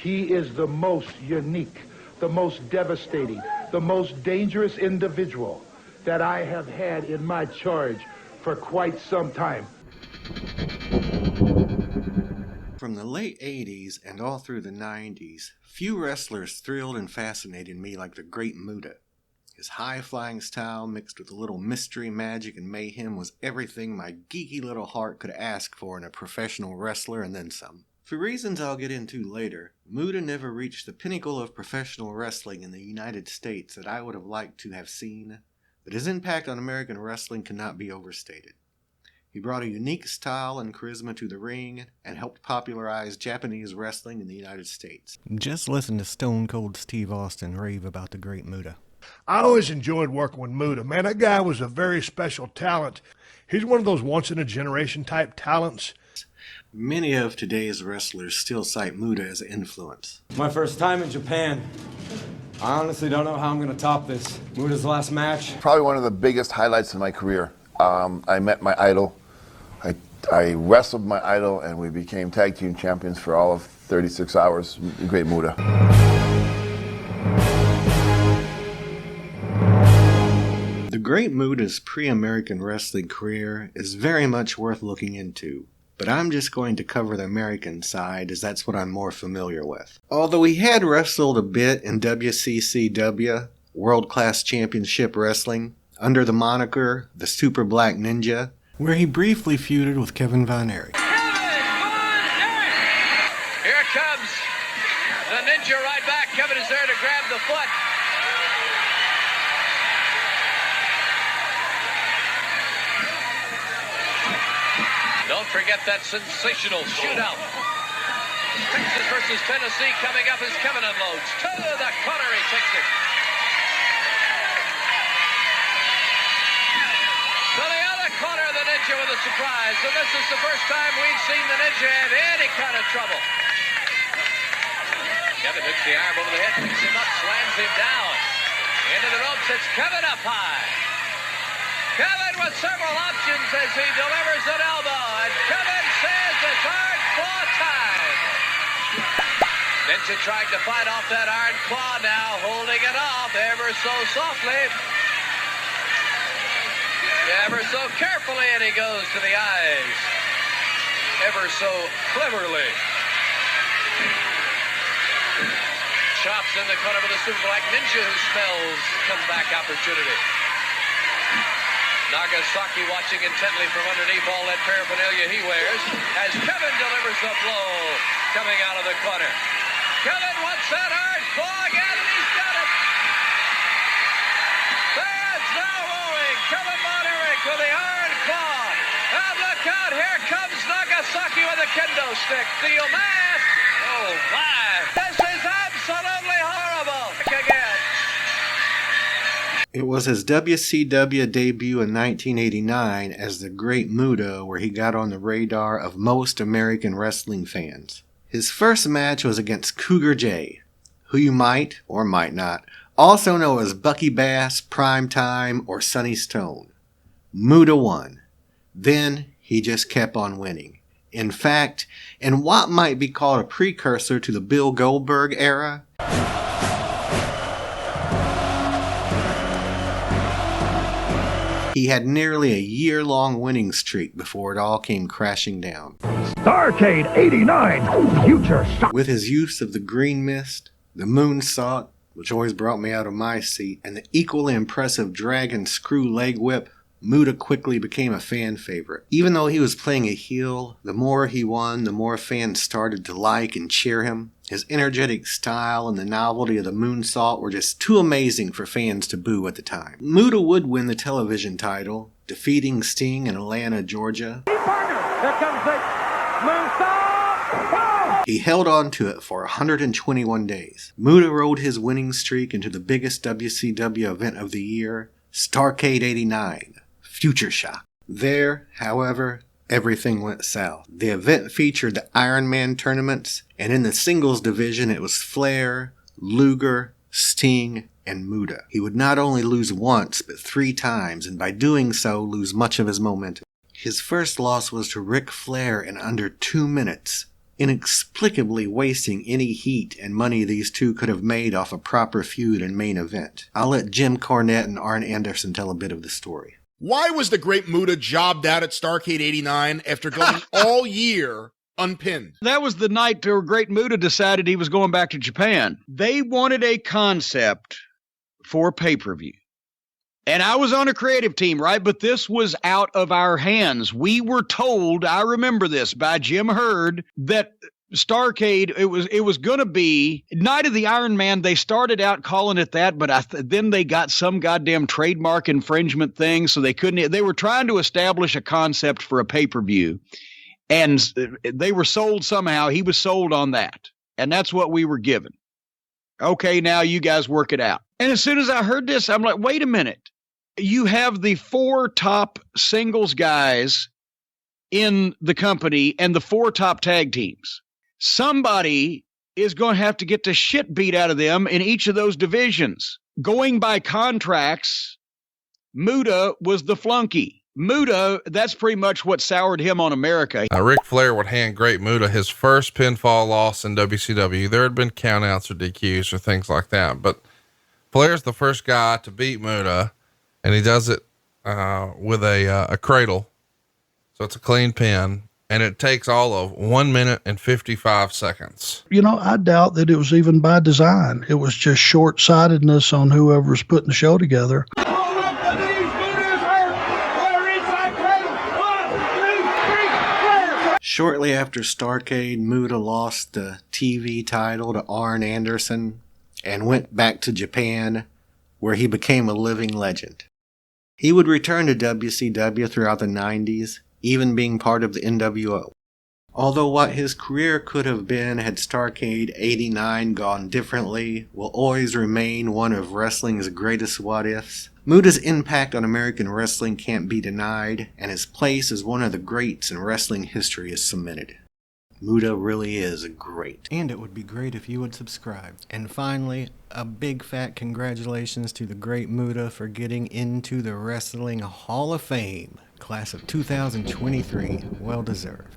He is the most unique, the most devastating, the most dangerous individual that I have had in my charge for quite some time. From the late 80s and all through the 90s, few wrestlers thrilled and fascinated me like the Great Muta. His high-flying style mixed with a little mystery, magic, and mayhem was everything my geeky little heart could ask for in a professional wrestler and then some. For reasons I'll get into later, Muta never reached the pinnacle of professional wrestling in the United States that I would have liked to have seen, but his impact on American wrestling cannot be overstated. He brought a unique style and charisma to the ring and helped popularize Japanese wrestling in the United States. Just listen to Stone Cold Steve Austin rave about the Great Muta. I always enjoyed working with Muta. Man, that guy was a very special talent. He's one of those once-in-a-generation type talents. Many of today's wrestlers still cite Muta as an influence. My first time in Japan. I honestly don't know how I'm going to top this. Muta's last match. Probably one of the biggest highlights in my career. I met my idol. I wrestled my idol, and we became tag team champions for all of 36 hours. The Great Muta. The Great Muta's pre-American wrestling career is very much worth looking into, but I'm just going to cover the American side as that's what I'm more familiar with. Although he had wrestled a bit in WCCW, World Class Championship Wrestling, under the moniker The Super Black Ninja, where he briefly feuded with Kevin Von Erich. Here comes the Ninja right back. Kevin is there to grab the foot. Don't forget that sensational shootout. Texas versus Tennessee coming up as Kevin unloads. To the corner, he takes it. To the other corner, the Ninja with a surprise. So this is the first time we've seen the Ninja have any kind of trouble. Kevin hits the arm over the head, picks him up, slams him down. Into the ropes, it's Kevin up high. Kevin with several options as he delivers an elbow, and Kevin says it's Iron Claw time. Ninja trying to fight off that Iron Claw now, holding it off ever so softly. Ever so carefully, and he goes to the eyes. Ever so cleverly. Chops in the corner with a Super Black Ninja who smells comeback opportunity. Nagasaki watching intently from underneath all that paraphernalia he wears as Kevin delivers the blow coming out of the corner. Kevin wants that Iron Claw again, and he's got it. Fans now rolling. Kevin Von Erich with the Iron Claw. And look out, here comes Nagasaki with a kendo stick. Steel mask. Oh my. This is absolutely horrible. Again. It was his WCW debut in 1989 as the Great Muta where he got on the radar of most American wrestling fans. His first match was against Cougar Jay, who you might, or might not, also know as Bucky Bass, Prime Time, or Sonny Stone. Muta won. Then he just kept on winning. In fact, in what might be called a precursor to the Bill Goldberg era, he had nearly a year-long winning streak before it all came crashing down. Starrcade 89, Future Shock. With his use of the green mist, the moonsault, which always brought me out of my seat, and the equally impressive dragon screw leg whip, Muta quickly became a fan favorite. Even though he was playing a heel, the more he won, the more fans started to like and cheer him. His energetic style and the novelty of the moonsault were just too amazing for fans to boo at the time. Muta would win the television title, defeating Sting in Atlanta, Georgia. Here comes the moonsault. He held on to it for 121 days. Muta rode his winning streak into the biggest WCW event of the year, Starrcade 89, Future Shock. There, however, everything went south. The event featured the Iron Man tournaments, and in the singles division it was Flair, Luger, Sting, and Muta. He would not only lose once, but 3 times, and by doing so, lose much of his momentum. His first loss was to Ric Flair in under 2 minutes, inexplicably wasting any heat and money these two could have made off a proper feud and main event. I'll let Jim Cornette and Arn Anderson tell a bit of the story. Why was the Great Muta jobbed out at Starrcade 89 after going all year unpinned? That was the night where Great Muta decided he was going back to Japan. They wanted a concept for pay-per-view. And I was on a creative team, right? But this was out of our hands. We were told, I remember this, by Jim Hurd, that Starrcade, it was going to be Night of the Iron Man. They started out calling it that, but then they got some goddamn trademark infringement thing, so they couldn't. They were trying to establish a concept for a pay-per-view, and they were sold somehow. He was sold on that, and that's what we were given. Okay, now you guys work it out. And as soon as I heard this, I'm like, wait a minute. You have the 4 top singles guys in the company and the 4 top tag teams. Somebody is going to have to get the shit beat out of them in each of those divisions. Going by contracts, Muta was the flunky. Muta, that's pretty much what soured him on America. Ric Flair would hand Great Muta his first pinfall loss in WCW. There had been countouts or DQs or things like that, but Flair's the first guy to beat Muta, and he does it with a cradle. So it's a clean pin, and it takes all of 1 minute and 55 seconds. You know, I doubt that it was even by design. It was just short-sightedness on whoever's putting the show together. Shortly after Starrcade, Muta lost the TV title to Arn Anderson and went back to Japan, where he became a living legend. He would return to WCW throughout the 90s, even being part of the NWO. Although what his career could have been had Starrcade 89 gone differently will always remain one of wrestling's greatest what-ifs, Muta's impact on American wrestling can't be denied, and his place as one of the greats in wrestling history is cemented. Muta really is great. And it would be great if you would subscribe. And finally, a big fat congratulations to the great Muta for getting into the Wrestling Hall of Fame, class of 2023. Well deserved.